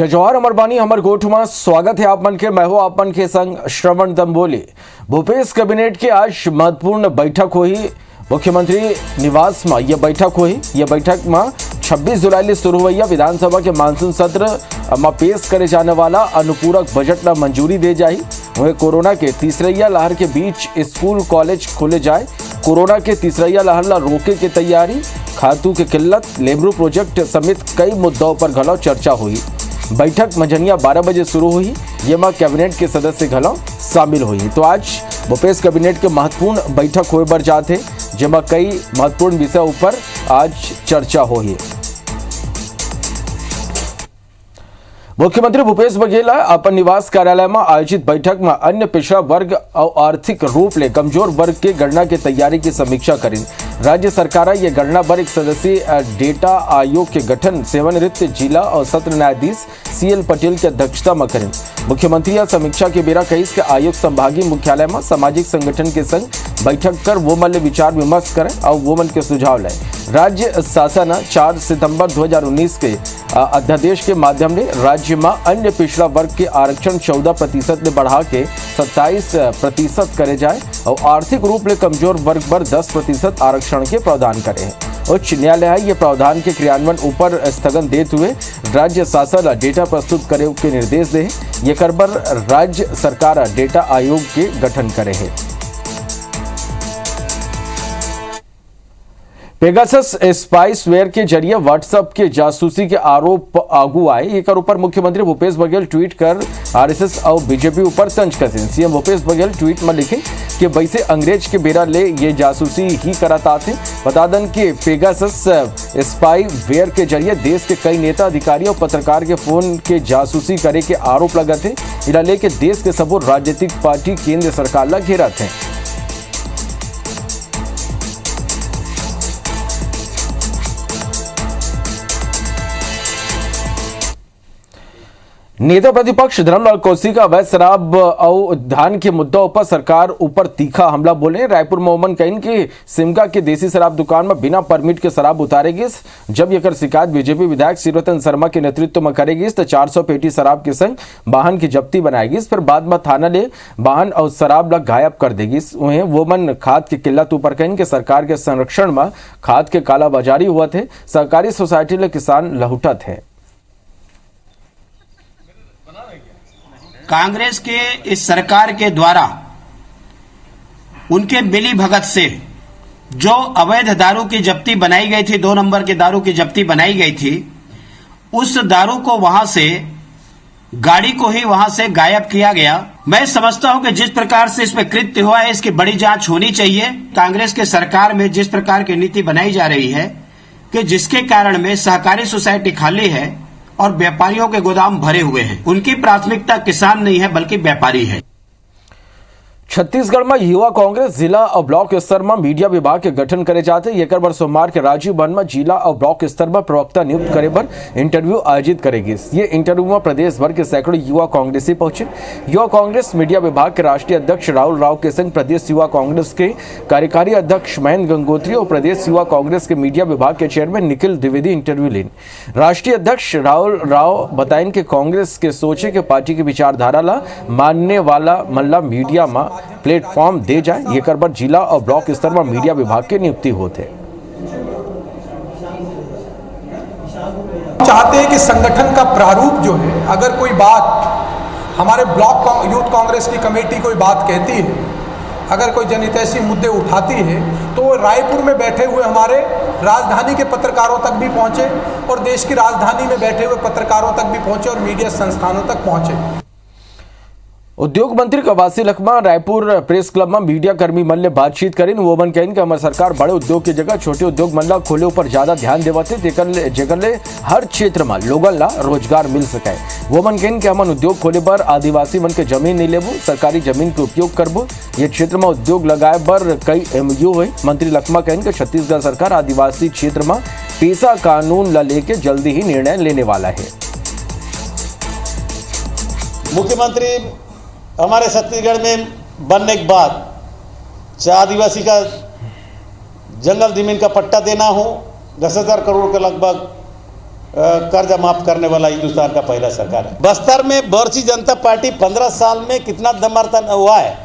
जजवार अमर बानी हमर गोठ में स्वागत है आप मन के। मैं हूं आप मन के संग श्रवण तंबोली। भूपेश कैबिनेट की आज महत्वपूर्ण बैठक हुई मुख्यमंत्री निवास में। यह बैठक हुई। यह बैठक में 26 जुलाई से शुरू हुई विधानसभा के मानसून सत्र में पेश करे जाने वाला अनुपूरक बजट में मंजूरी दे जाए। वहीं कोरोना के तीसरैया लहर के बीच स्कूल कॉलेज खोले जाए। कोरोना के तीसरैया लहर ला रोके की तैयारी, खातू की किल्लत, लेबरू प्रोजेक्ट समेत कई मुद्दों पर घलो चर्चा हुई। बैठक मंझनिया 12 बजे शुरू हुई। जेमा कैबिनेट के सदस्य घलो शामिल हुई। तो आज भूपेश कैबिनेट के महत्वपूर्ण बैठक हुए बर जाते, जेमा कई महत्वपूर्ण विषय ऊपर आज चर्चा हुई। मुख्यमंत्री भूपेश बघेल अपन निवास कार्यालय में आयोजित बैठक में अन्य पिछड़ा वर्ग और आर्थिक रूप से कमजोर वर्ग के गणना की तैयारी की समीक्षा करें। राज्य सरकार ये गणना पर एक सदस्यीय डेटा आयोग के गठन सेवानिवृत्त जिला और सत्र न्यायाधीश CL पटेल की अध्यक्षता में करें। मुख्यमंत्री यह समीक्षा के बेरा कही के आयोग संभागीय मुख्यालय में सामाजिक संगठन के संग बैठक कर वो मन विचार विमर्श करें और वो मन के सुझाव लें। राज्य शासन 4 सितंबर 2019 के अध्यादेश के माध्यम से राज्य में अन्य पिछड़ा वर्ग के आरक्षण 14% ने बढ़ा के 27% करे जाए और आर्थिक रूप से कमजोर वर्ग पर 10% आरक्षण के प्रावधान करे हैं। उच्च न्यायालय ये प्रावधान के क्रियान्वयन ऊपर स्थगन देते हुए राज्य शासन डेटा प्रस्तुत करे के निर्देश दे। ये कर पर राज्य सरकार डेटा आयोग के गठन करे है। पेगासस स्पाइसवेयर के जरिए व्हाट्सएप के जासूसी के आरोप आगू आए। एक ऊपर मुख्यमंत्री भूपेश बघेल ट्वीट कर RSS और बीजेपी ऊपर तंज कसें। सीएम भूपेश बघेल ट्वीट में लिखे कि वैसे अंग्रेज के बेरा ले ये जासूसी ही कराता थे। बता दें कि पेगासस स्पाइवेयर के जरिए देश के कई नेता अधिकारी और पत्रकार के फोन के जासूसी करे के आरोप लगा थे। इला लेके देश के सबो राजनीतिक पार्टी केंद्र सरकार ला घेरा थे। नेता प्रतिपक्ष धर्मलाल कौशिक अवैध शराब और धान के मुद्दों पर सरकार ऊपर तीखा हमला बोले। रायपुर में ओमन कहीं कि सिमका के देसी शराब दुकान में बिना परमिट के शराब उतारेगी। जब यह शिकायत बीजेपी विधायक शिवरतन शर्मा के नेतृत्व में करेगी तो 400 पेटी शराब के संग वाहन की जब्ती बनाएगी। फिर बाद में थाना ले वाहन और शराब लग गायब कर देगी। वहीं वोमन खाद की किल्लत ऊपर कहीं कि सरकार के संरक्षण में खाद के कालाबाजारी हुआ थे। सहकारी सोसाइटी ले किसान लहुटा थे। कांग्रेस के इस सरकार के द्वारा उनके मिली भगत से जो अवैध दारू की जब्ती बनाई गई थी, 2 नंबर के दारू की जब्ती बनाई गई थी, उस दारू को वहां से, गाड़ी को ही वहां से गायब किया गया। मैं समझता हूं कि जिस प्रकार से इसमें कृत्य हुआ है इसकी बड़ी जांच होनी चाहिए। कांग्रेस के सरकार में जिस प्रकार की नीति बनाई जा रही है कि जिसके कारण में सहकारी सोसाइटी खाली है और व्यापारियों के गोदाम भरे हुए हैं। उनकी प्राथमिकता किसान नहीं है बल्कि व्यापारी है। छत्तीसगढ़ में युवा कांग्रेस जिला और ब्लॉक स्तर में मीडिया विभाग के गठन करे जाते। एक बार सोमवार के राजीव भवन में जिला और ब्लॉक स्तर में प्रवक्ता नियुक्त करे पर इंटरव्यू आयोजित करेगी। ये इंटरव्यू में प्रदेश भर के सैकड़ों युवा कांग्रेसी पहुंचे। युवा कांग्रेस मीडिया विभाग के राष्ट्रीय अध्यक्ष राहुल राव के संग प्रदेश युवा कांग्रेस के कार्यकारी अध्यक्ष महेंद्र गंगोत्री और प्रदेश युवा कांग्रेस के मीडिया विभाग के चेयरमैन निखिल द्विवेदी इंटरव्यू लें। राष्ट्रीय अध्यक्ष राहुल राव बताएं कि कांग्रेस के सोचे के पार्टी की विचारधारा ला मानने वाला मल्ला मीडिया में प्लेटफॉर्म दे जाए। ये कर पर जिला और ब्लॉक स्तर पर मीडिया विभाग की नियुक्ति होते। चाहते हैं कि संगठन का प्रारूप जो है, अगर कोई बात हमारे ब्लॉक यूथ कांग्रेस की कमेटी कोई बात कहती है, अगर कोई जनहितैषी मुद्दे उठाती है तो वो रायपुर में बैठे हुए हमारे राजधानी के पत्रकारों तक भी पहुंचे और देश की राजधानी में बैठे हुए पत्रकारों तक भी पहुंचे और मीडिया संस्थानों तक पहुंचे। उद्योग मंत्री कवासी लखमा रायपुर प्रेस क्लब में मीडिया कर्मी मन ले बातचीत करें। वो मन कहें कि हमारी सरकार बड़े उद्योग की जगह छोटे उद्योग मन ला खोले ऊपर ज्यादा ध्यान देवते, जेकर ले हर क्षेत्र में लोगन ला रोजगार मिल सके। वो मन कहें कि हमन उद्योग खोले पर आदिवासी मन के जमीन नहीं लेबू, सरकारी जमीन के उपयोग करबू। ये क्षेत्र में उद्योग लगाए पर कई MOU हुई। मंत्री लखमा कहें कि छत्तीसगढ़ सरकार आदिवासी क्षेत्र में पेशा कानून ला लेके जल्दी ही निर्णय लेने वाला है। मुख्यमंत्री हमारे छत्तीसगढ़ में बनने के बाद चाहे आदिवासी का जंगल जमीन का पट्टा देना हो, 10,000 करोड़ का लगभग कर्जा माफ करने वाला हिंदुस्तान का पहला सरकार है। बस्तर में भारतीय जनता पार्टी 15 साल में कितना दमनता हुआ है।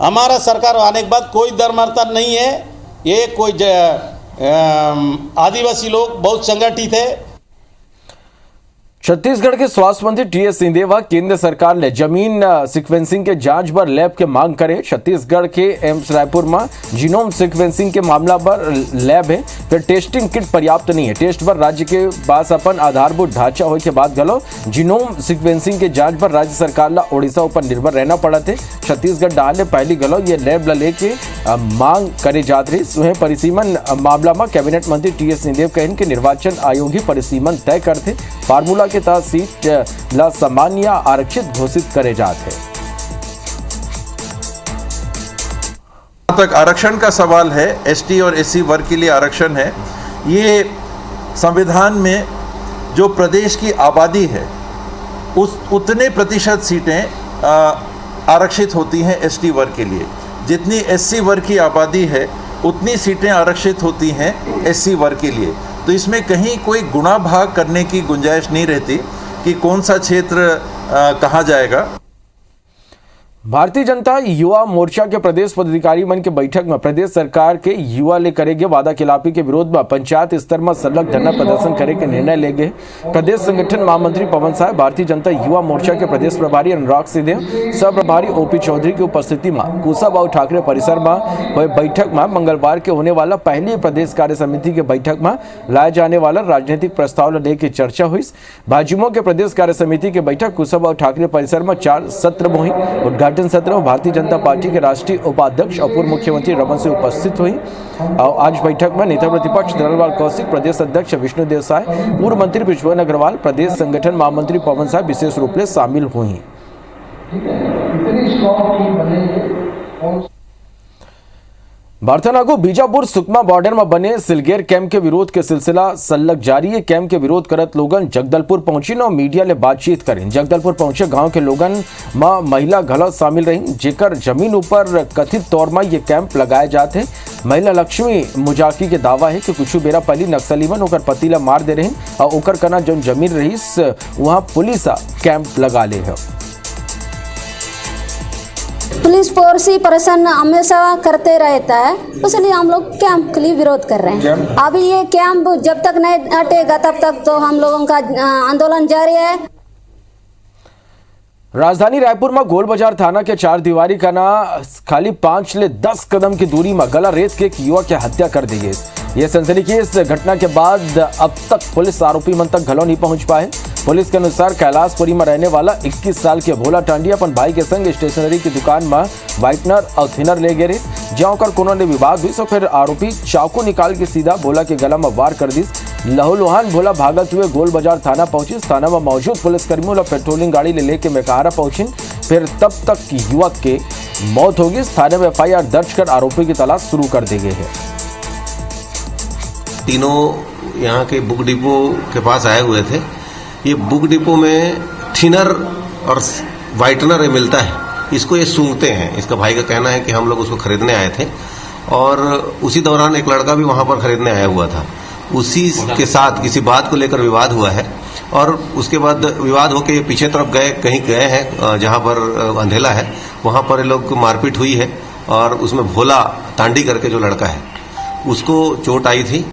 हमारा सरकार आने के बाद कोई दमनता नहीं है। ये कोई आदिवासी लोग बहुत संगठित है। छत्तीसगढ़ के स्वास्थ्य मंत्री टीएस सिंहदेव केंद्र सरकार ने जमीन सीक्वेंसिंग के जांच पर लैब के मांग करे। छत्तीसगढ़ के एम्स रायपुर में जीनोम सीक्वेंसिंग के मामला पर लैब है, फिर टेस्टिंग किट पर्याप्त नहीं है। टेस्ट पर राज्य के पास अपन आधारभूत ढांचा होने के बाद गलो जीनोम सीक्वेंसिंग के जांच पर राज्य सरकार ला ओडिशा ऊपर निर्भर रहना पड़ा थे। छत्तीसगढ़ डाल ने पहली गलो ये लैब ला लेके मांग करे जात रही। वहीं परिसीमन मामला में कैबिनेट मंत्री टीएस सिंहदेव कहन के निर्वाचन आयोग ही परिसीमन तय करते। फार्मूला के तहत सीट ला सामान्य आरक्षित घोषित करे जाते हैं। तक आरक्षण का सवाल है, एसटी और एससी वर्ग के लिए आरक्षण है। ये संविधान में जो प्रदेश की आबादी है उतने प्रतिशत सीटें आरक्षित होती हैं एसटी वर्ग के लिए। जितनी एससी वर्ग की आबादी है उतनी सीटें आरक्षित होती हैं एससी वर्ग के लिए। तो इसमें कहीं कोई गुणा भाग करने की गुंजाइश नहीं रहती कि कौन सा क्षेत्र कहाँ जाएगा। भारतीय जनता युवा मोर्चा के प्रदेश पदाधिकारी मन के बैठक में प्रदेश सरकार के युवा ले करेगे वादा खिलाफी के विरोध में पंचायत स्तर में संलग्न धरना प्रदर्शन करे के निर्णय ले गए। प्रदेश संगठन महामंत्री पवन साहब, भारतीय जनता युवा मोर्चा के प्रदेश प्रभारी अनुराग सिंहदेव, सह प्रभारी ओपी चौधरी की उपस्थिति में कुशाभाऊ ठाकरे परिसर में हुए बैठक में मंगलवार के होने वाला पहली प्रदेश कार्य समिति के बैठक में लाए जाने वाला राजनीतिक प्रस्ताव लेकर चर्चा हुई। भाजयुमो के प्रदेश कार्य समिति की बैठक कुशाभाऊ ठाकरे परिसर में 4 सत्र में हुई। उद्घाटन सत्र में भारतीय जनता पार्टी के राष्ट्रीय उपाध्यक्ष और पूर्व मुख्यमंत्री रमन सिंह उपस्थित हुई। और आज बैठक में नेता प्रतिपक्ष धरमलाल कौशिक, प्रदेश अध्यक्ष विष्णु देसाई, पूर्व मंत्री विश्वन अग्रवाल, प्रदेश संगठन महामंत्री पवन साहब विशेष रूप से शामिल हुई। बारथानागो बीजापुर सुकमा बॉर्डर में बने सिलगेर कैंप के विरोध के सिलसिला सल्लग जारी है। कैंप के विरोध करत लोगन जगदलपुर पहुंची और मीडिया ले बातचीत करें। जगदलपुर पहुंचे गांव के लोगन में महिला घलो शामिल रही, जेकर जमीन ऊपर कथित तौर में ये कैंप लगाए जाते। महिला लक्ष्मी मुजाकी के दावा है कि कुछ बेरा पहली नक्सली मन ओकर पति ला मार दे रहे और ओकर कना जो जमीन रही वहां पुलिस कैंप लगा ले है। पुलिस फोर्स ही प्रश्न हमेशा करते रहता है, इसलिए हम लोग कैंप के लिए विरोध कर रहे हैं। अभी ये कैंप जब तक नहीं हटेगा तब तक तो हम लोगों का आंदोलन जारी है। राजधानी रायपुर में गोल बाजार थाना के 4 दीवारी का ना खाली 5 से 10 कदम की दूरी में गला रेत के एक युवक की हत्या कर दी गई। यह सनसनीखेज घटना के बाद अब तक पुलिस आरोपी मन तक घलो नहीं पहुंच पाए। पुलिस के अनुसार कैलाशपुरी में रहने वाला 21 साल के भोला टांडी अपन भाई के संग स्टेशनरी की दुकान में व्हाइटनर और थिनर ले गए। जहाँ कर कोनो ने विवाद हुई तो फिर आरोपी चाकू निकाल के सीधा भोला के गला में वार कर दी। लहूलुहान भोला भागत हुए गोल बाजार थाना पहुंची। थाना में मौजूद पुलिसकर्मियों पेट्रोलिंग गाड़ी ले लेके मेकाहारा पहुंची। फिर तब तक युवक के मौत होगी। थाने में एफआईआर दर्ज कर आरोपी की तलाश शुरू कर दी गई है। तीनों यहाँ के बुक डिपो के पास आए हुए थे। ये बुक डिपो में थिनर और वाइटनर मिलता है, इसको ये सूंघते हैं। इसका भाई का कहना है कि हम लोग उसको खरीदने आए थे और उसी दौरान एक लड़का भी वहां पर खरीदने आया हुआ था। उसी के साथ किसी बात को लेकर विवाद हुआ है और उसके बाद विवाद होकर पीछे तरफ कहीं गए हैं जहां पर अंधेला है, वहां पर ये लोग मारपीट हुई है और उसमें भोला तांडी करके जो लड़का है उसको चोट आई थी।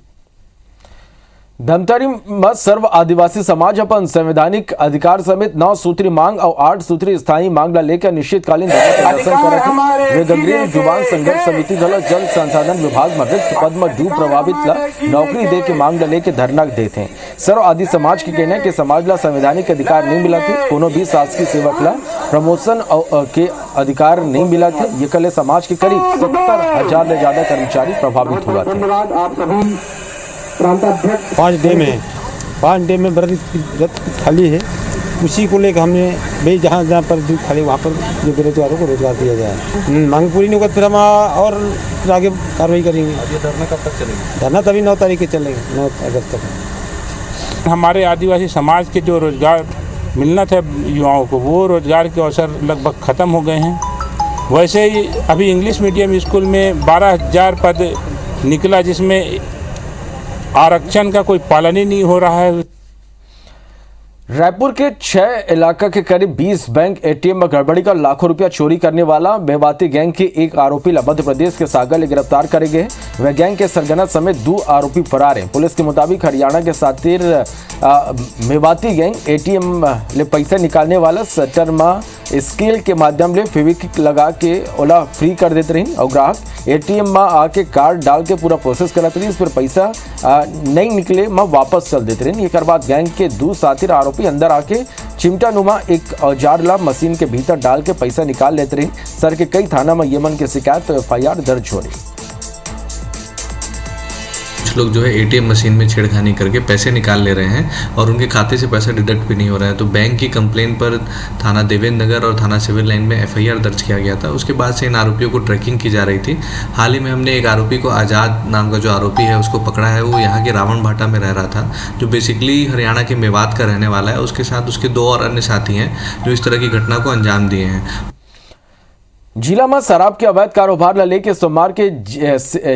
धमतरी में सर्व आदिवासी समाज अपन संवैधानिक अधिकार समेत 9 सूत्री मांग और 8 सूत्री स्थायी मांग ला लेकर निश्चितकालीन प्रदर्शन करते। वे गंगरेल जुबान संघर्ष समिति गलो जल संसाधन विभाग में रिक्त पद में डूब प्रभावित ला नौकरी दे के मांग ला लेके धरना देते। सर्व आदि समाज के कहना है कि समाज ला संवैधानिक अधिकार नहीं मिला थे। कोनो भी शासकीय सेवक ला प्रमोशन के अधिकार नहीं मिला थे। ये कल समाज के करीब 70,000 से ज्यादा कर्मचारी प्रभावित हुआ थे। 5 डे में रथ खाली है, उसी को लेकर हमने भाई जहाँ पर खाली वहाँ पर जो बेरोजगारों को रोजगार दिया जाए। मांग पूरी नहीं होगी फिर हम और आगे कार्रवाई करेंगे। धरना कब तक चलेगा? धरना तभी 9 तारीख के चलेगा, 9 अगस्त तक। हमारे आदिवासी समाज के जो रोजगार मिलना था युवाओं को, वो रोजगार के अवसर लगभग ख़त्म हो गए हैं। वैसे ही अभी इंग्लिश मीडियम स्कूल में 12,000 पद निकला, जिसमें आरक्षण का कोई पालन ही नहीं हो रहा है। रायपुर के 6 इलाका के करीब 20 बैंक एटीएम में गड़बड़ी का लाखों रुपया चोरी करने वाला मेवाती गैंग के एक आरोपी मध्य प्रदेश के सागर ले गिरफ्तार करे गए। वह गैंग के सरगना समेत 2 आरोपी फरार हैं। पुलिस के मुताबिक हरियाणा के सातिर मेवाती गैंग एटीएम ले पैसे निकालने वाला सटर में स्केल के माध्यम से फेविक्विक लगा के ओला फ्री कर देते रही और ग्राहक एटीएम में आके कार्ड डाल के पूरा प्रोसेस करते रही। फिर पैसा नहीं निकले में वापस चल देते रही। एक बाद गैंग के 2 साथी आरोपी अंदर आके चिमटा नुमा एक औजार ला मशीन के भीतर डाल के पैसा निकाल लेते रही। सर के कई थाना में यमन की शिकायत तो FIR दर्ज हो रही। कुछ लोग जो है एटीएम मशीन में छेड़खानी करके पैसे निकाल ले रहे हैं और उनके खाते से पैसा डिडक्ट भी नहीं हो रहा है। तो बैंक की कंप्लेन पर थाना देवेंद्र नगर और थाना सिविल लाइन में FIR दर्ज किया गया था। उसके बाद से इन आरोपियों को ट्रैकिंग की जा रही थी। हाल ही में हमने एक आरोपी को आज़ाद नाम का जो आरोपी है उसको पकड़ा है। वो यहाँ के रावण भाटा में रह रहा था, जो बेसिकली हरियाणा के मेवात का रहने वाला है। उसके साथ उसके 2 और अन्य साथी हैं जो इस तरह की घटना को अंजाम दिए हैं। जिला में शराब के अवैध कारोबार ला लेके सोमवार के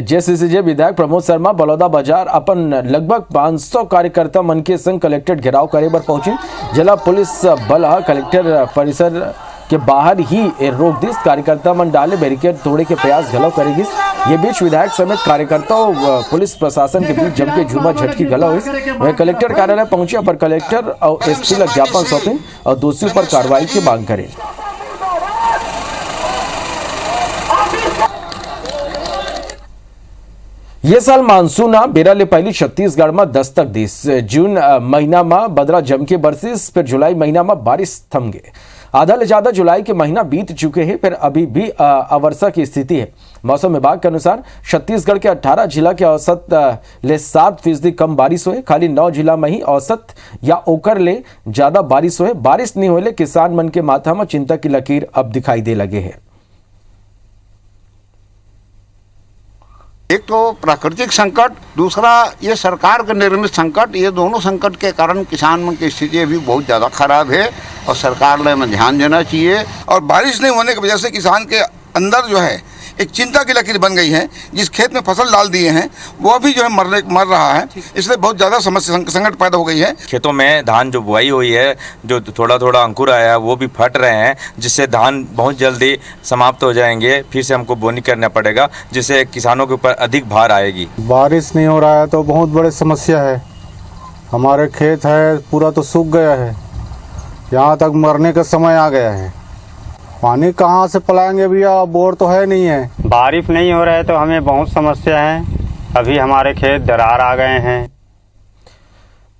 JCCJ विधायक प्रमोद शर्मा बलौदा बाजार अपन लगभग 500 कार्यकर्ता मन के संग कलेक्ट्रेट घेराव करे पर पहुंचे। जिला पुलिस बल कलेक्टर परिसर के बाहर ही रोक दी। कार्यकर्ता मन डाले बैरिकेड तोड़े के प्रयास गलव करेगी। ये बीच विधायक समेत कार्यकर्ताओं पुलिस प्रशासन के बीच जम के झूमा झटकी गलव हुई। वह कलेक्टर कार्यालय पहुंचे पर कलेक्टर और SP ला ज्ञापन सौंपे और दोषियों पर कार्रवाई की मांग करे। ये साल मानसून बेरा ले पहली छत्तीसगढ़ में दस्तक दी। जून महीना में बदरा जम के बरसिस, फिर जुलाई महीना में बारिश थम गए। आधा ले ज्यादा जुलाई के महीना बीत चुके हैं, फिर अभी भी अवर्षा की स्थिति है। मौसम विभाग के अनुसार छत्तीसगढ़ के 18 जिला के औसत ले 7% कम बारिश हुए। खाली 9 जिला में ही औसत या ओकर ले ज्यादा बारिश हुए। बारिश नहीं होले किसान मन के माथा में चिंता की लकीर अब दिखाई दे लगे है। एक तो प्राकृतिक संकट, दूसरा ये सरकार का निर्मित संकट। ये दोनों संकट के कारण किसान की स्थिति अभी बहुत ज़्यादा खराब है और सरकार ने ध्यान देना चाहिए। और बारिश नहीं होने की वजह से किसान के अंदर जो है एक चिंता की लकीर बन गई है। जिस खेत में फसल डाल दिए हैं वो अभी जो है मर रहा है, इसलिए बहुत ज़्यादा समस्या संकट पैदा हो गई है। खेतों में धान जो बुआई हुई है, जो थोड़ा थोड़ा अंकुर आया है, वो भी फट रहे हैं, जिससे धान बहुत जल्दी समाप्त हो जाएंगे। फिर से हमको बोनी करना पड़ेगा, जिससे किसानों के ऊपर अधिक भार आएगी। बारिश नहीं हो रहा है तो बहुत बड़ी समस्या है। हमारे खेत है पूरा तो सूख गया है, यहाँ तक मरने का समय आ गया है। पानी कहाँ से पिलाएंगे भैया, बोर तो है नहीं है। बारिश नहीं हो रहा है तो हमें बहुत समस्या है। अभी हमारे खेत दरार आ गए हैं।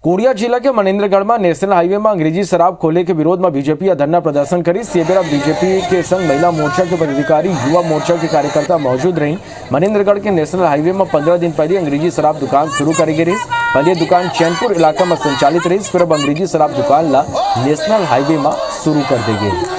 कोरिया जिला के मनेन्द्रगढ़ में नेशनल हाईवे में अंग्रेजी शराब खोले के विरोध में बीजेपी धरना प्रदर्शन करी। सेबेरा बीजेपी के संग महिला मोर्चा के पदाधिकारी, युवा मोर्चा के कार्यकर्ता मौजूद रही। मनेन्द्रगढ़ के नेशनल हाईवे में 15 दिन पहले अंग्रेजी शराब दुकान शुरू करी गई। पहले दुकान चैनपुर इलाका में संचालित रही, फिर अब अंग्रेजी शराब दुकान ला नेशनल हाईवे में शुरू कर दी गई।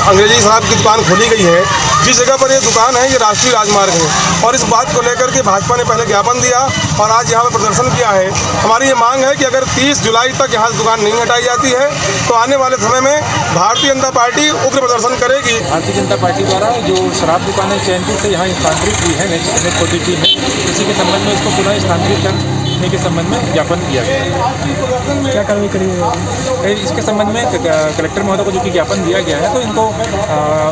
अंग्रेजी शराब की दुकान खोली गई है। जिस जगह पर ये दुकान है ये राष्ट्रीय राजमार्ग है और इस बात को लेकर के भाजपा ने पहले ज्ञापन दिया और आज यहाँ पर प्रदर्शन किया है। हमारी ये मांग है कि अगर 30 जुलाई तक यहाँ से दुकान नहीं हटाई जाती है तो आने वाले समय में भारतीय जनता पार्टी उग्र प्रदर्शन करेगी। भारतीय जनता पार्टी द्वारा जो शराब दुकानें चैनपुर से यहाँ स्थानांतरित हुई है नेक्स्ट क्वालिटी में, इसी के संबंध में इसको पुनः स्थानांतरित करने के संबंध में ज्ञापन दिया गया। क्या कार्रवाई करेंगे इसके संबंध में? कलेक्टर महोदय को जो कि ज्ञापन दिया गया है तो इनको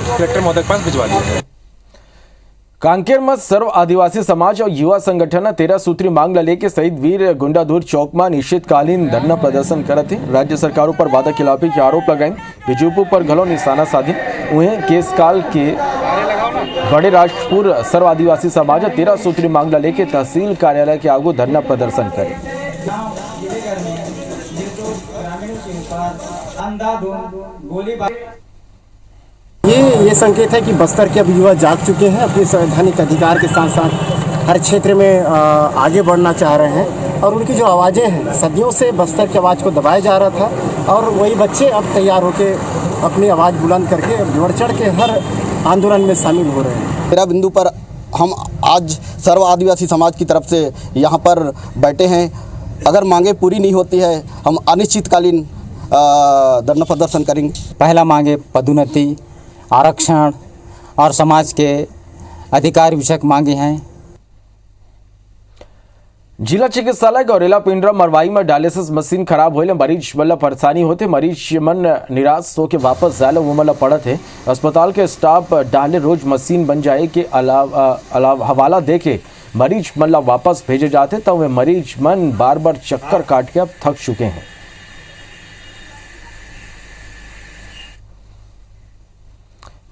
कलेक्टर महोदय के पास भिजवा दिया गया। कांकेर में सर्व आदिवासी समाज और युवा संगठन 13 सूत्री मांग लेके शहीद वीर गुंडाधुर चौक में निश्चितकालीन धरना प्रदर्शन करते। राज्य सरकारों पर वादा खिलाफी के आरोप लगाए। बीजेपी पर घलो निशाना साधी। उन्हें केस काल के बड़े राजपुर सर्व आदिवासी समाज 13 सूत्री मांग लेके तहसील कार्यालय के आगू धरना प्रदर्शन करे। ये संकेत है कि बस्तर के अब युवा जाग चुके हैं। अपने संवैधानिक अधिकार के साथ साथ हर क्षेत्र में आगे बढ़ना चाह रहे हैं और उनकी जो आवाज़ें हैं, सदियों से बस्तर की आवाज़ को दबाया जा रहा था और वही बच्चे अब तैयार होकर अपनी आवाज़ बुलंद करके बढ़ चढ़ के हर आंदोलन में शामिल हो रहे हैं। तेरा बिंदु पर हम आज सर्व आदिवासी समाज की तरफ से यहाँ पर बैठे हैं। अगर मांगे पूरी नहीं होती है हम अनिश्चितकालीन धरना प्रदर्शन करेंगे। पहला मांगे पदोन्नति, आरक्षण और समाज के अधिकार विषयक मांगे हैं। जिला चिकित्सालय गौरेला पिंडरा मरवाई में डायलिसिस मशीन खराब होने मरीज मतलब परेशानी होते मरीज मन निराश होकर वापस जाले वो मतलब पड़त है। अस्पताल के स्टाफ डाले रोज मशीन बन जाए के अलावा हवाला दे के मरीज मतलब वापस भेजे जाते तो वे मरीज मन बार बार चक्कर काट के अब थक चुके हैं।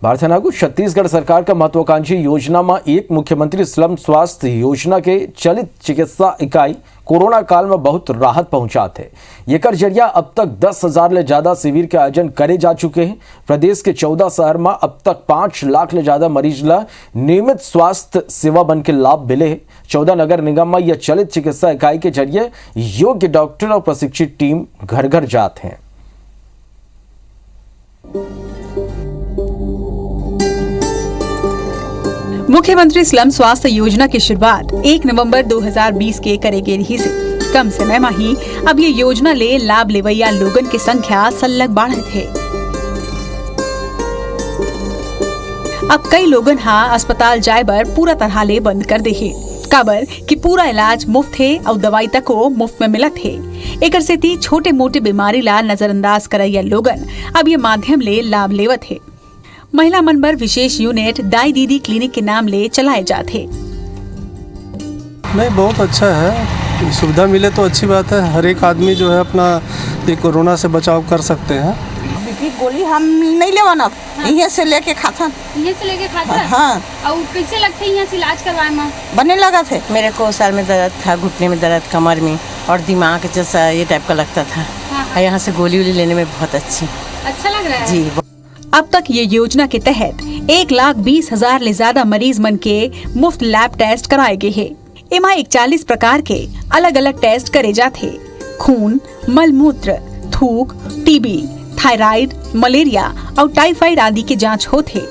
भारतीय नागरिक छत्तीसगढ़ सरकार का महत्वाकांक्षी योजना में एक मुख्यमंत्री स्लम स्वास्थ्य योजना के चलित चिकित्सा इकाई कोरोना काल में बहुत राहत पहुंचा थे। एकर जरिया अब तक 10,000 ले ज्यादा शिविर के आयोजन करे जा चुके हैं। प्रदेश के 14 शहर में अब तक 5 लाख ले ज्यादा मरीज ला नियमित स्वास्थ्य सेवा बन के लाभ मिले हैं। 14 नगर निगम में यह चलित चिकित्सा इकाई के जरिए योग्य डॉक्टर और प्रशिक्षित टीम घर घर जाते हैं। मुख्यमंत्री स्लम स्वास्थ्य योजना की शुरुआत 1 नवंबर 2020 के करेगे रही से कम समय में ही अब ये योजना ले लाभ लेवैया लोगन की संख्या सल्लग बढ़त है। अब कई लोगन अस्पताल जाए बर पूरा तरह ले बंद कर दे है काबर कि पूरा इलाज मुफ्त है और दवाई तक को मुफ्त में मिलत है। एकर सेती छोटे मोटे बीमारी ला नजरअंदाज करैया लोगन अब ये माध्यम ले लाभ लेवत है। महिला मन पर विशेष यूनिट दाई दीदी क्लिनिक के नाम ले चलाए जाते। नहीं, बहुत अच्छा है, सुविधा मिले तो अच्छी बात है। हर एक आदमी जो है अपना ये कोरोना से बचाव कर सकते हैं। गोली हम नहीं लेवन अब यहाँ से लेके खाता हाँ। और कैसे लगते यहाँ से इलाज करवाए में बने लगा थे। मेरे को सर में दर्द था, घुटने में दर्द, कमर में और दिमाग जैसा ये टाइप का लगता था। हाँ। यहाँ से गोली वोली लेने में बहुत अच्छा लग रहा है जी। अब तक ये योजना के तहत 1,20,000 ले ज्यादा मरीज मन के मुफ्त लैब टेस्ट कराए गए हैं। इमा 41 प्रकार के अलग अलग टेस्ट करे जाते। खून, मलमूत्र, थूक, टीबी, थायराइड, मलेरिया और टाइफाइड आदि के जांच होते।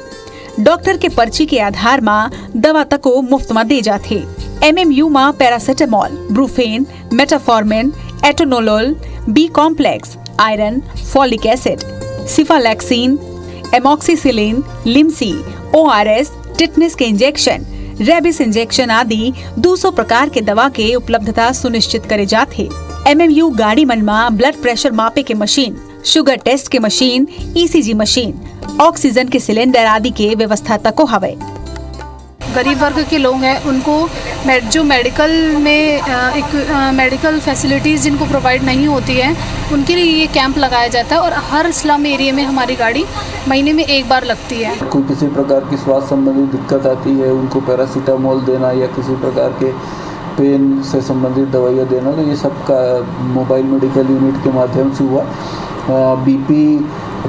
डॉक्टर के पर्ची के आधार में दवा तक को मुफ्त में दे जाते। MMU में paracetamol, Brufen, metformin, atenolol, B complex, iron, folic acid, cephalexin, amoxicillin, Limcee, ORS, tetanus के इंजेक्शन, रेबिस इंजेक्शन आदि 200 प्रकार के दवा के उपलब्धता सुनिश्चित करे जाते। MMU गाड़ी मन में ब्लड प्रेशर मापे के मशीन, शुगर टेस्ट के मशीन, ECG मशीन, ऑक्सीजन के सिलेंडर आदि के व्यवस्था तक को हवे। गरीब वर्ग के लोग हैं उनको जो मेडिकल में मेडिकल फैसिलिटीज़ जिनको प्रोवाइड नहीं होती है उनके लिए ये कैंप लगाया जाता है और हर स्लम एरिया में हमारी गाड़ी महीने में एक बार लगती है। कोई किसी प्रकार की स्वास्थ्य संबंधी दिक्कत आती है उनको पैरासीटामोल देना या किसी प्रकार के पेन से संबंधित दवाइयाँ देना, तो ये सब का मोबाइल मेडिकल यूनिट के माध्यम से हुआ। BP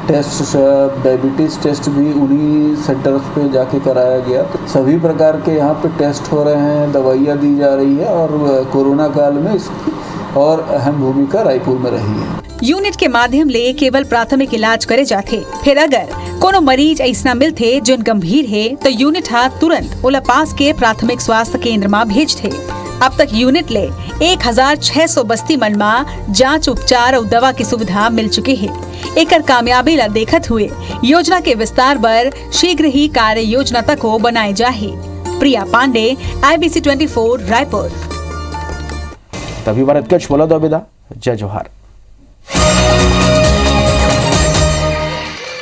टेस्ट, डायबिटीज़ टेस्ट भी उन्हीं सेंटर्स पे जाके कराया गया। तो सभी प्रकार के यहाँ पे टेस्ट हो रहे हैं, दवाइयाँ दी जा रही है और कोरोना काल में इसकी और अहम भूमिका रायपुर में रही है। यूनिट के माध्यम ले केवल प्राथमिक इलाज करे जाते। फिर अगर कोनो मरीज ऐसा मिलते जो गंभीर है तो यूनिट तुरंत ओला पास के प्राथमिक स्वास्थ्य केंद्र में भेजते। अब तक यूनिट ले 1,600 बस्ती मन में जांच, उपचार और दवा की सुविधा मिल चुकी है। एकर कामयाबी ला देखत हुए योजना के विस्तार पर शीघ्र ही कार्य योजना तक को बनाए जाए। प्रिया पांडे, IBC 24 रायपुर। तभी भारत कच्छ बोला दो विदा। जय जोहार।